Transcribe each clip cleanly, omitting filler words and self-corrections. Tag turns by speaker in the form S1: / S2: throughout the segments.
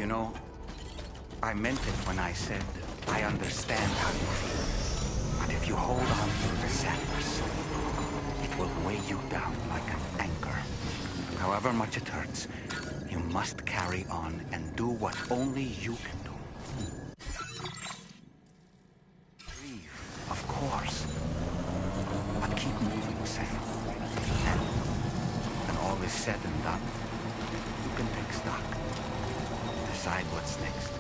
S1: You know, I meant it when I said I understand how you feel. But if you hold on to the sadness, it will weigh you down like an anchor. However much it hurts, you must carry on and do what only you can do. Grieve, of course. But keep moving, Sam. And when all is said and done, you can take stock. Decide what's next.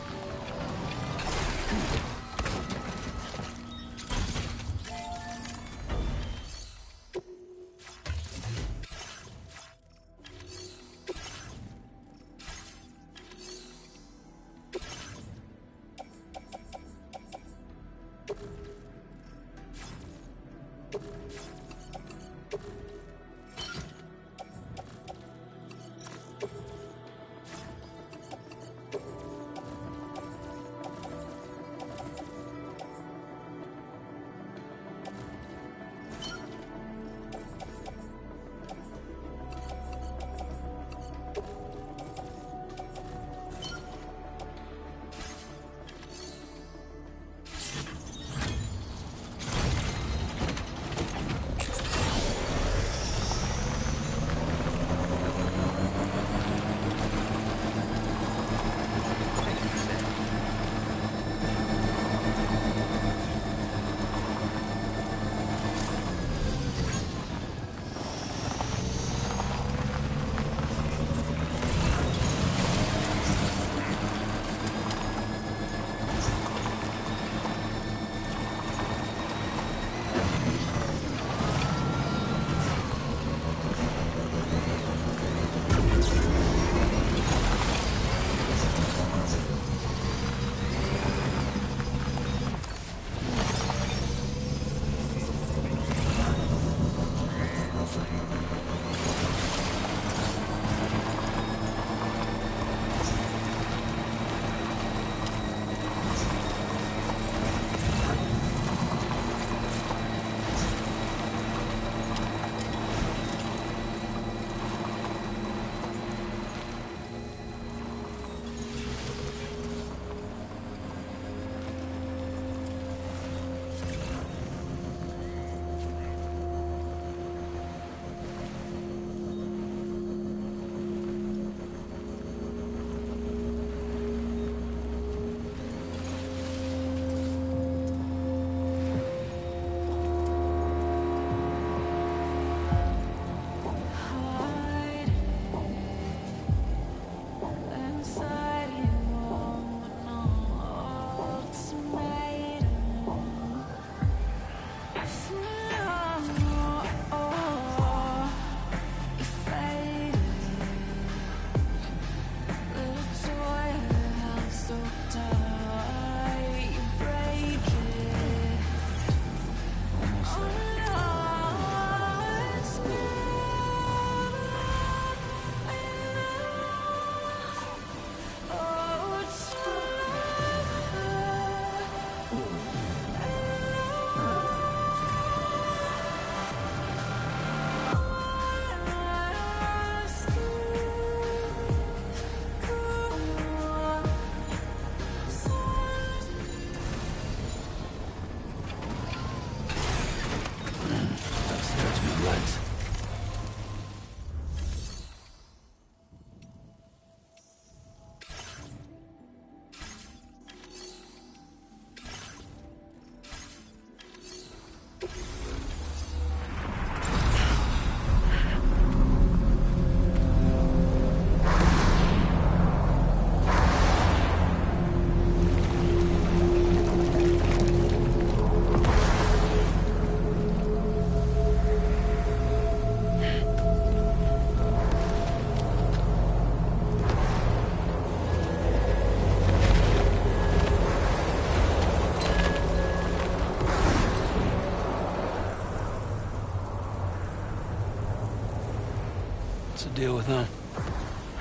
S2: What's the deal with them?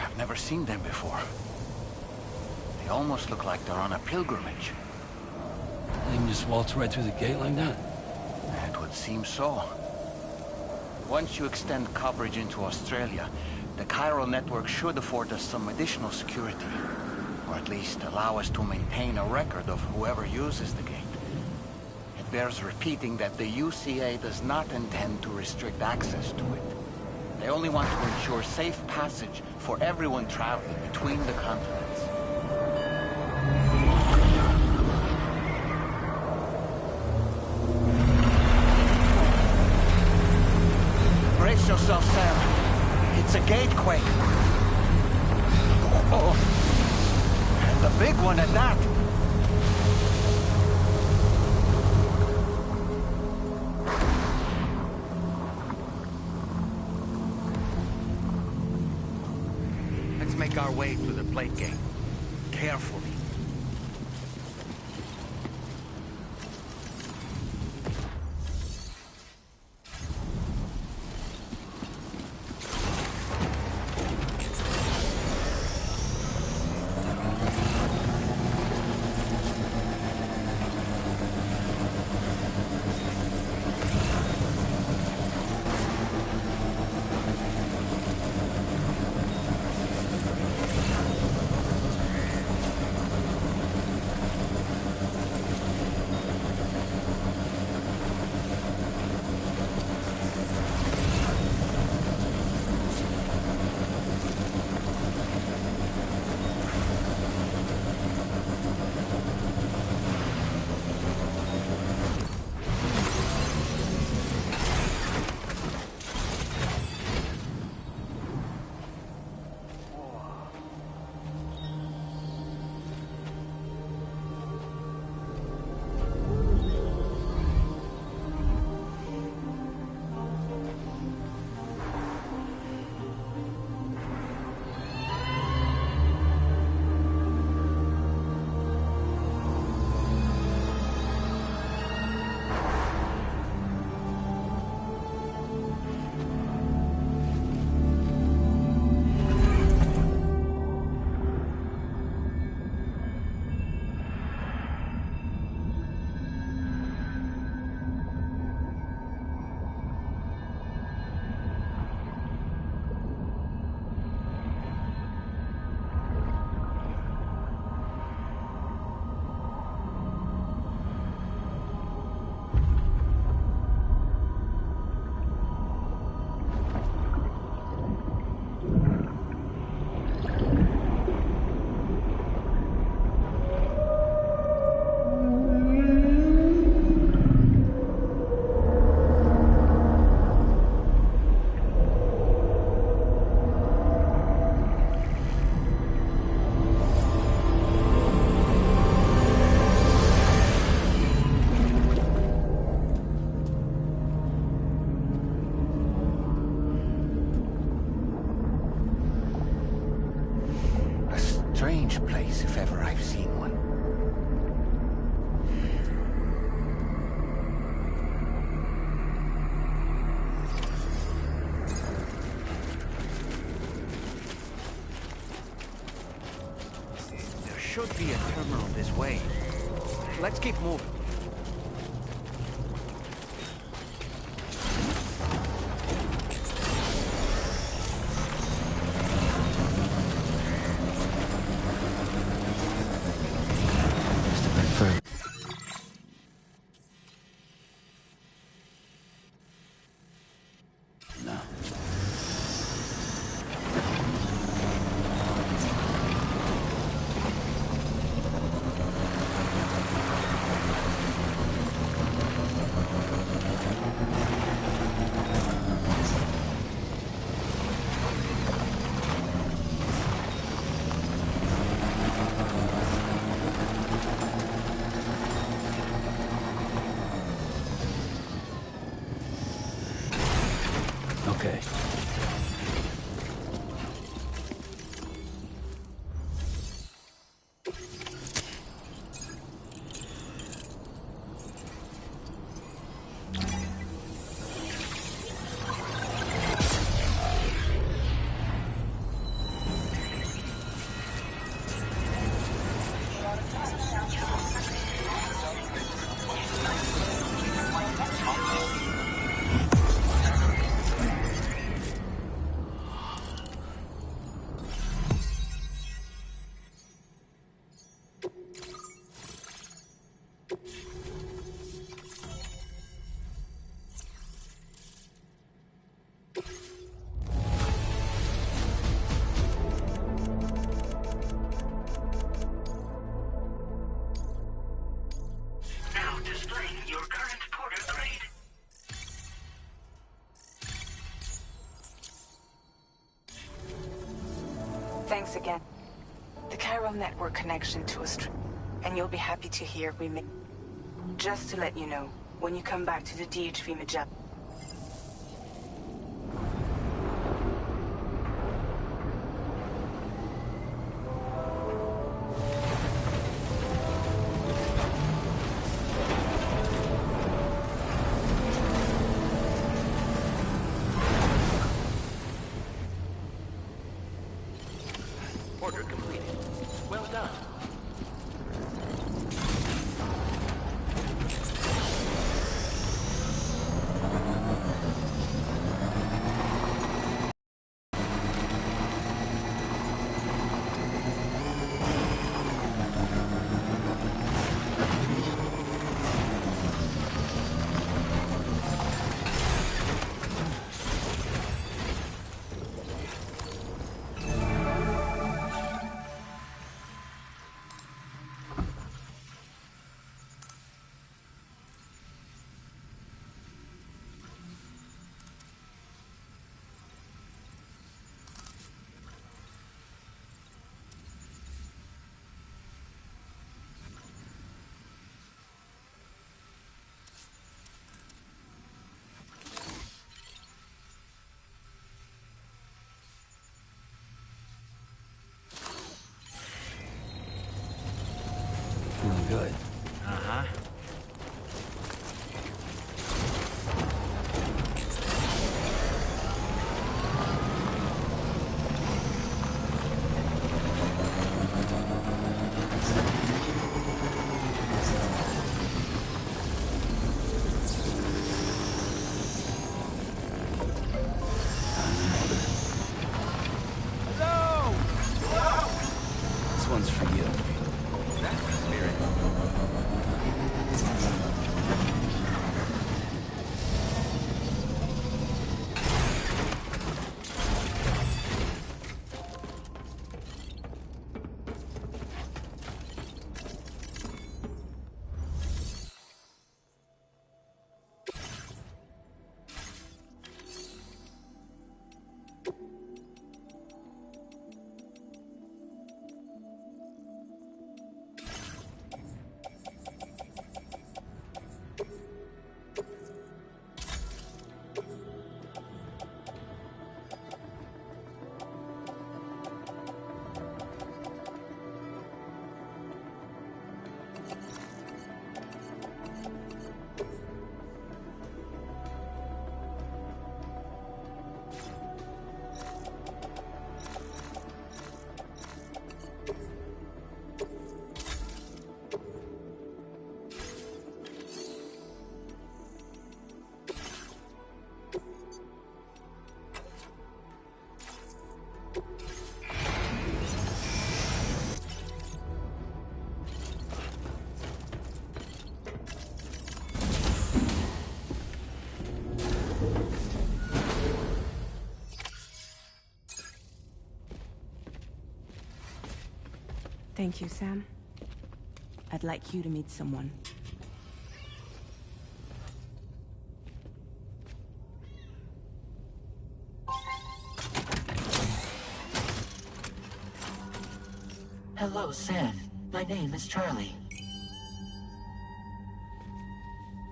S1: I've never seen them before. They almost look like they're on a pilgrimage.
S2: They can just waltz right through the gate like that?
S1: It would seem so. Once you extend coverage into Australia, the chiral network should afford us some additional security. Or at least allow us to maintain a record of whoever uses the gate. It bears repeating that the UCA does not intend to restrict access to it. They only want to ensure safe passage for everyone traveling between the continents. Brace yourself, Sam. It's a gatequake. Oh, and the big one at that. Let's make our way to the plate gate. Carefully. Strange place, if ever I've seen one. There should be a terminal this way. Let's keep moving.
S3: Thanks again. The chiral network connection to and you'll be happy to hear we made. Just to let you know, when you come back to the DHV Magellan.
S4: Order completed. Well done.
S2: Feeling good.
S4: Uh-huh.
S2: This one's for you.
S4: That's the spirit.
S3: Thank you, Sam. I'd like you to meet someone.
S5: Hello, Sam. My name is Charlie.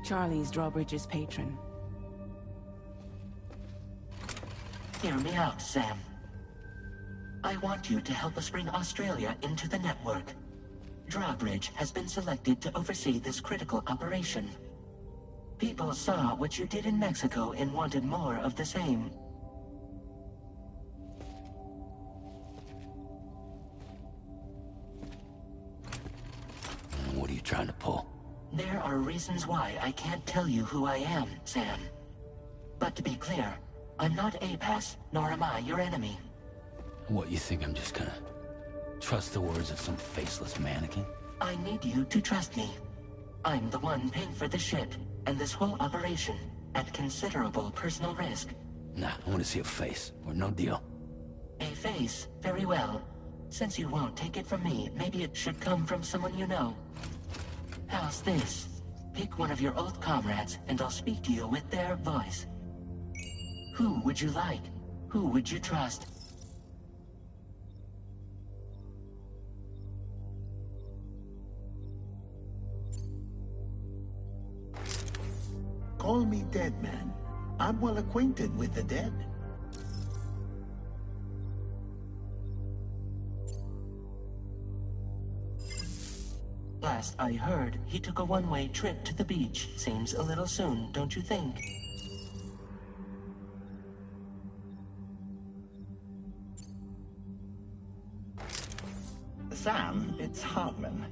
S3: Charlie's Drawbridge's patron.
S5: Hear me out, Sam. I want you to help us bring Australia into the network. Drawbridge has been selected to oversee this critical operation. People saw what you did in Mexico and wanted more of the same.
S2: What are you trying to pull?
S5: There are reasons why I can't tell you who I am, Sam. But to be clear, I'm not APAS, nor am I your enemy.
S2: What, you think I'm just gonna trust the words of some faceless mannequin?
S5: I need you to trust me. I'm the one paying for the ship and this whole operation at considerable personal risk.
S2: Nah, I want to see a face, or no deal.
S5: A face, very well. Since you won't take it from me, maybe it should come from someone you know. How's this? Pick one of your old comrades, and I'll speak to you with their voice. Who would you like? Who would you trust?
S6: call me Dead Man. I'm well acquainted with the dead.
S5: Last I heard, he took a one-way trip to the beach. Seems a little soon, don't you think?
S6: Sam, it's Hartman.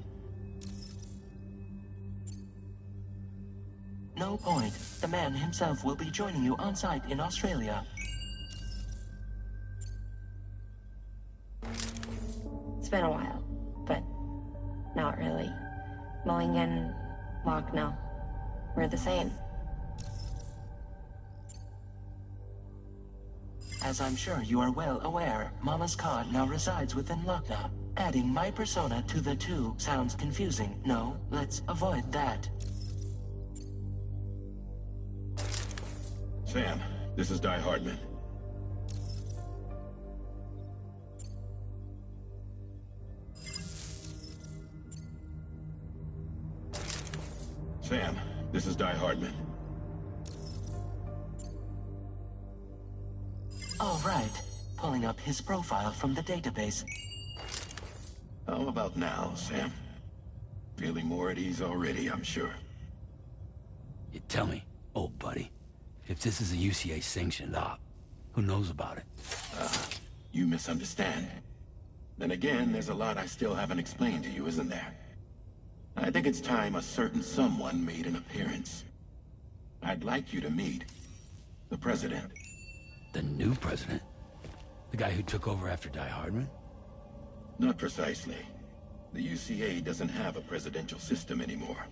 S5: No point. The man himself will be joining you on site in Australia.
S7: It's been a while, but not really. Mulligan, Locke, no. We're the same.
S5: As I'm sure you are well aware, Mama's car now resides within Lochna. Adding my persona to the two sounds confusing. No, let's avoid that.
S8: Sam, this is Di Hardman. Sam, this is Di Hardman.
S5: All right. Pulling up his profile from the database.
S8: How about now, Sam? Feeling more at ease already, I'm sure.
S2: You tell me, old buddy, if this is a UCA-sanctioned op, who knows about it?
S8: You misunderstand. Then again, there's a lot I still haven't explained to you, isn't there? I think it's time a certain someone made an appearance. I'd like you to meet the President.
S2: The new president? The guy who took over after Di Hardman?
S8: Not precisely. The UCA doesn't have a presidential system anymore.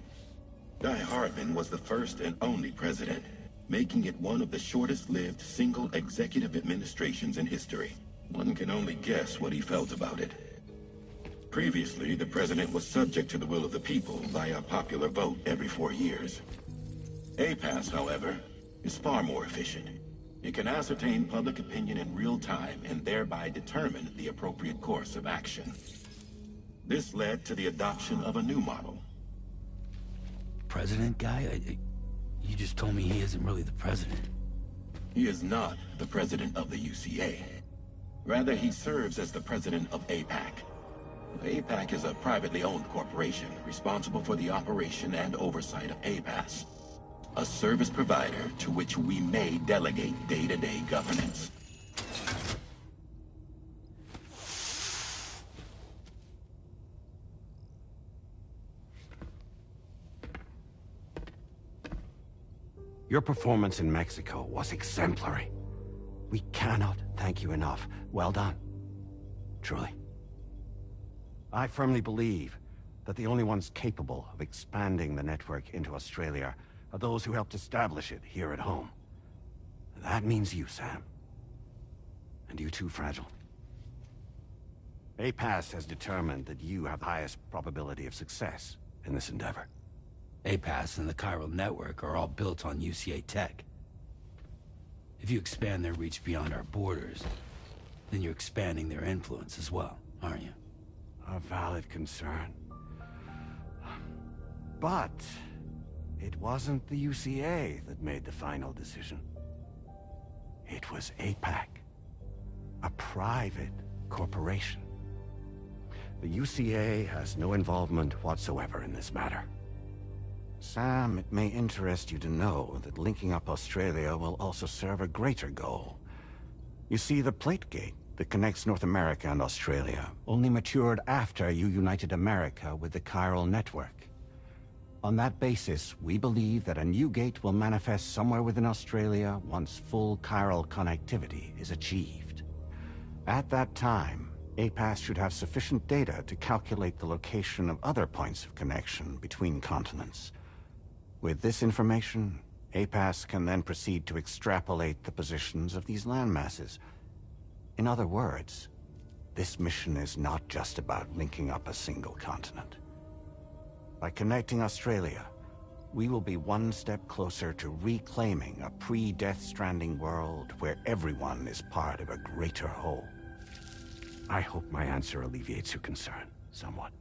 S8: Di Hardman was the first and only president, making it one of the shortest-lived single executive administrations in history. One can only guess what he felt about it. Previously, the president was subject to the will of the people via popular vote every 4 years. APAS, however, is far more efficient. It can ascertain public opinion in real time and thereby determine the appropriate course of action. This led to the adoption of a new model.
S2: President guy? You just told me he isn't really the president.
S8: He is not the president of the UCA. Rather, he serves as the president of APAC. APAC is a privately owned corporation responsible for the operation and oversight of APAS, a service provider to which we may delegate day-to-day governance.
S1: Your performance in Mexico was exemplary. We cannot thank you enough. Well done. Truly. I firmly believe that the only ones capable of expanding the network into Australia are those who helped establish it here at home. That means you, Sam. And you too, Fragile. APAS has determined that you have the highest probability of success in this endeavor.
S2: APAS and the chiral network are all built on UCA tech. If you expand their reach beyond our borders, then you're expanding their influence as well, aren't you?
S1: A valid concern. But it wasn't the UCA that made the final decision. It was APAC, a private corporation. The UCA has no involvement whatsoever in this matter. Sam, it may interest you to know that linking up Australia will also serve a greater goal. You see, the plate gate that connects North America and Australia only matured after you united America with the chiral network. On that basis, we believe that a new gate will manifest somewhere within Australia once full chiral connectivity is achieved. At that time, APAS should have sufficient data to calculate the location of other points of connection between continents. With this information, APAS can then proceed to extrapolate the positions of these landmasses. In other words, this mission is not just about linking up a single continent. By connecting Australia, we will be one step closer to reclaiming a pre-Death Stranding world where everyone is part of a greater whole. I hope my answer alleviates your concern somewhat.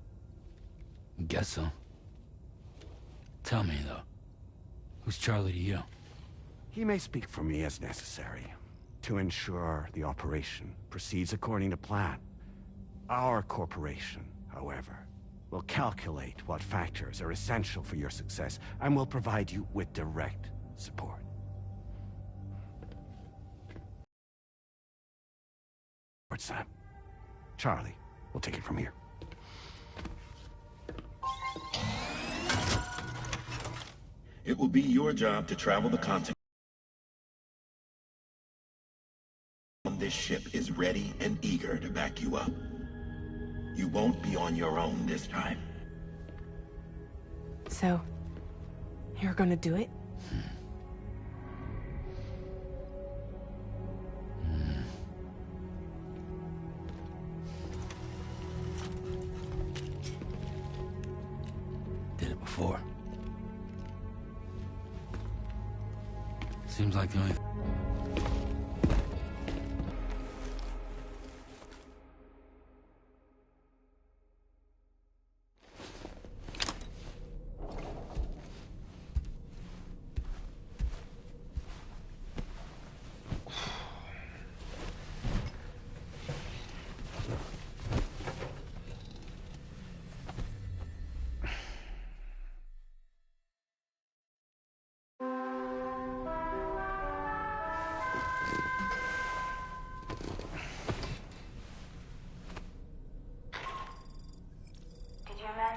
S2: Guess so. Tell me, though, who's Charlie to you?
S9: He may speak for me as necessary to ensure the operation proceeds according to plan. Our corporation, however, will calculate what factors are essential for your success and will provide you with direct support. Sam. Charlie, we'll take it from here.
S8: It will be your job to travel the continent. This ship is ready and eager to back you up. You won't be on your own this time.
S3: So, you're gonna do it?
S2: Did it before. Seems like the only...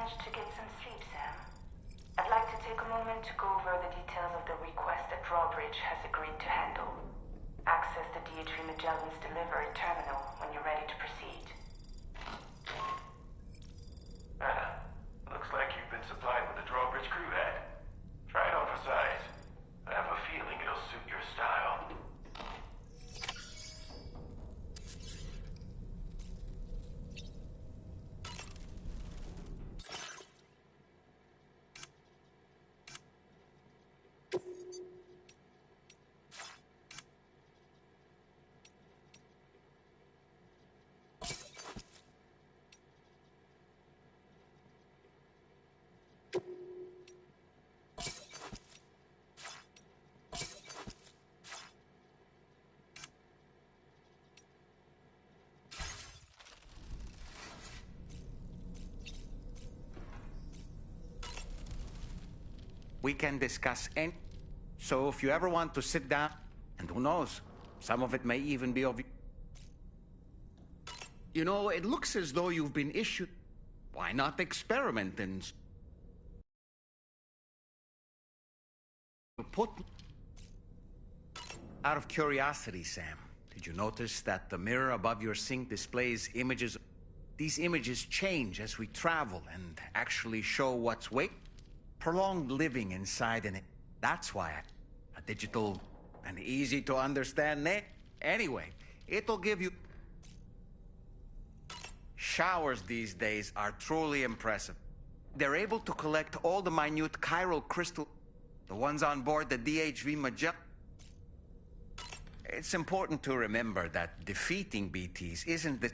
S3: To get some sleep, Sam. I'd like to take a moment to go over the details of the request that Drawbridge has agreed to handle. Access the DHV Magellan's delivery terminal when you're ready to proceed.
S10: Looks like you've been supplied with a Drawbridge crew hat. Try it on for size. I have a feeling it'll suit your style.
S1: We can discuss any... So if you ever want to sit down, and who knows, some of it may even be of... You know, it looks as though you've been issued... Why not experiment and... Put... Out of curiosity, Sam, did you notice that the mirror above your sink displays images? These images change as we travel and actually show what's waiting. Prolonged living inside an... That's why a digital and easy to understand name. Anyway, it'll give you... Showers these days are truly impressive. They're able to collect all the minute chiral crystal... The ones on board the DHV Magellan. It's important to remember that defeating BTs isn't the...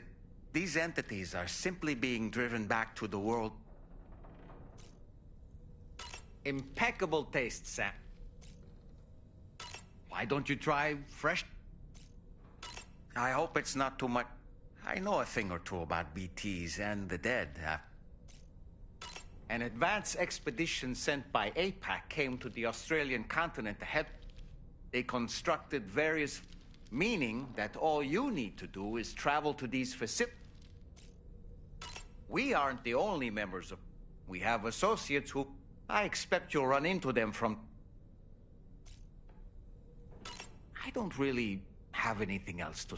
S1: These entities are simply being driven back to the world. Impeccable taste, Sam. Why don't you try fresh? I hope it's not too much. I know a thing or two about BTs and the dead. An advance expedition sent by APAC came to the Australian continent ahead. They constructed various... Meaning that all you need to do is travel to these facilities. We aren't the only members of... We have associates who... I expect you'll run into them from... I don't really have anything else to...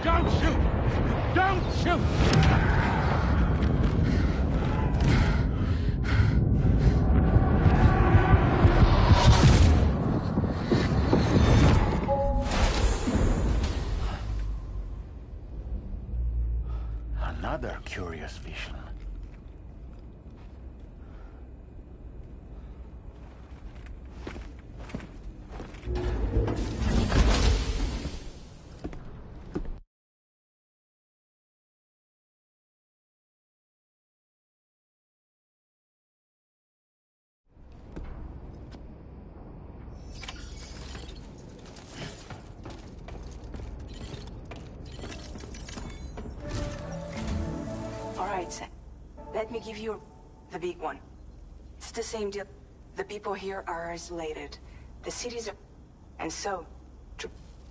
S9: Don't shoot! Don't shoot!
S1: Another curious vision.
S3: Alright, Sam. Let me give you the big one. It's the same deal. The people here are isolated. The cities are... And so,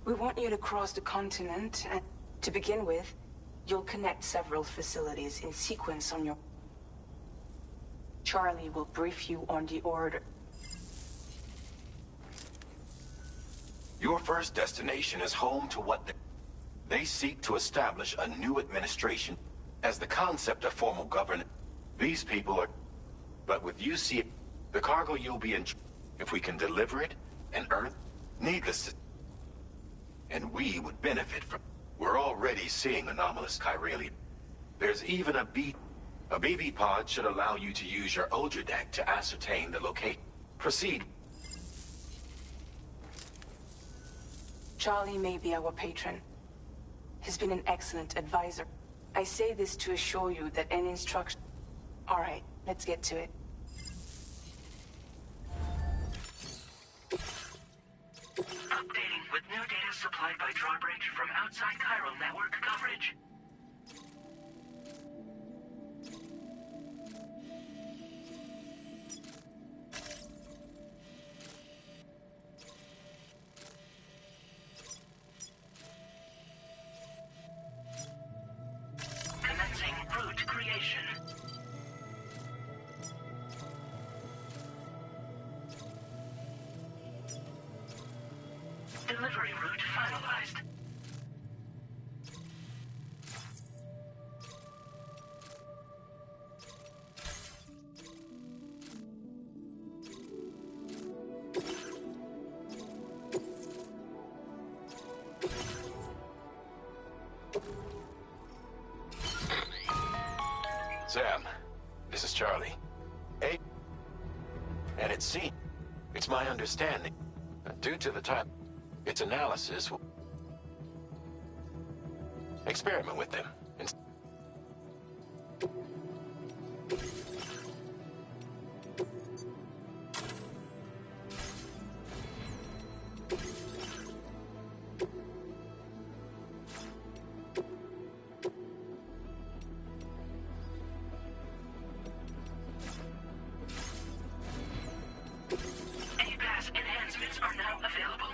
S3: we want you to cross the continent, and to begin with, you'll connect several facilities in sequence on your... Charlie will brief you on the order.
S8: Your first destination is home to what they seek to establish a new administration as the concept of formal governance. These people are... But with UC, the cargo you'll be in... If we can deliver it and earn... Needless to... And we would benefit from... We're already seeing anomalous chiralium. There's even a BB pod should allow you to use your Ultra deck to ascertain the location. Proceed.
S3: Charlie may be our patron. He's been an excellent advisor. I say this to assure you that any instruction... Alright, let's get to it.
S5: Updating with new data supplied by Drawbridge from outside chiral network coverage. Commencing route creation. Delivery route finalized.
S8: Sam, this is Charlie. Hey. And it seems... It's my understanding, due to the time... Its analysis will... Experiment with them.
S5: APAS enhancements are now available.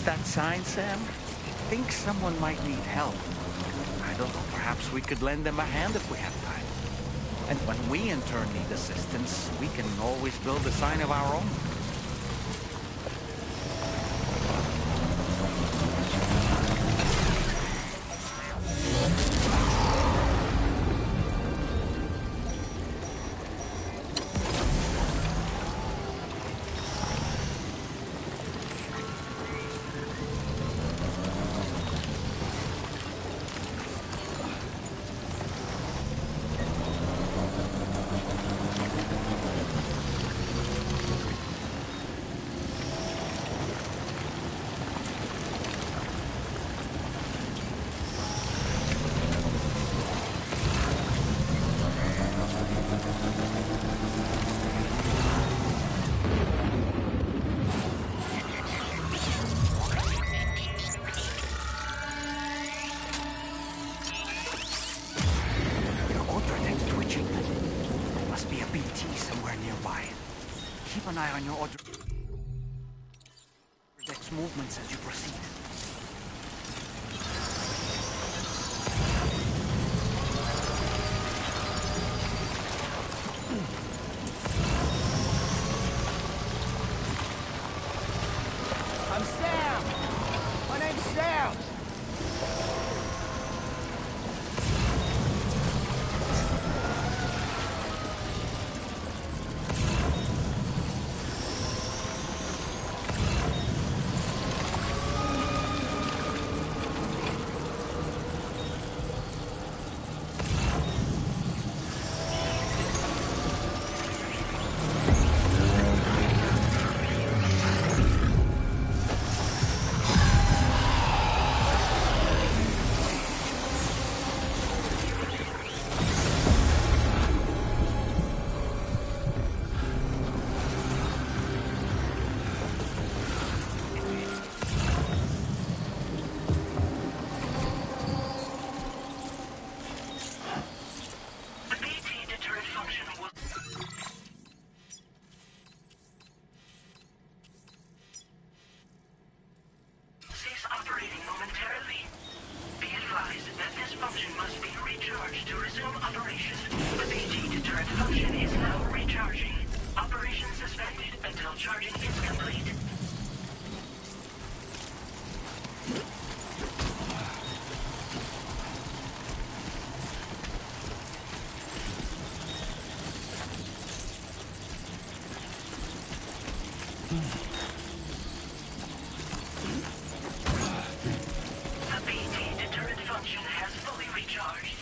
S1: that sign, Sam? Think someone might need help. I don't know, perhaps we could lend them a hand if we have time. And when we in turn need assistance, we can always build a sign of our own. Keep an eye on your order. Deck's movements as you proceed.
S11: I'm Sam! My name's Sam!
S5: The BT deterrent function has fully recharged.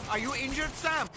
S11: Are you injured, Sam?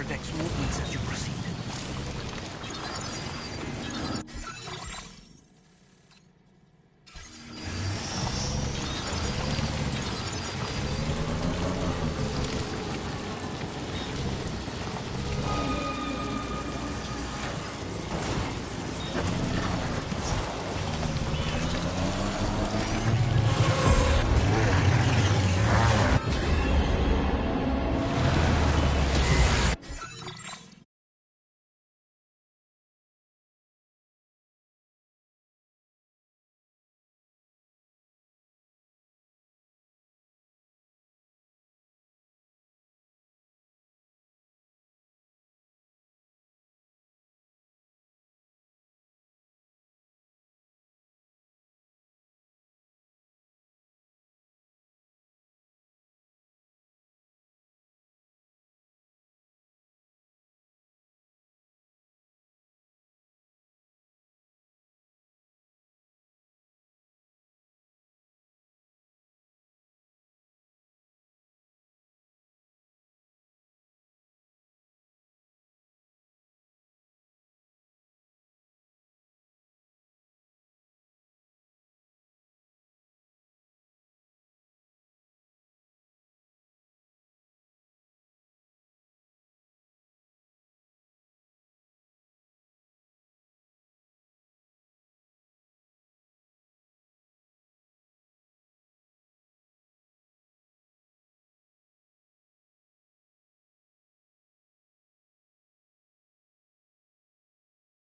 S1: deck's movements as you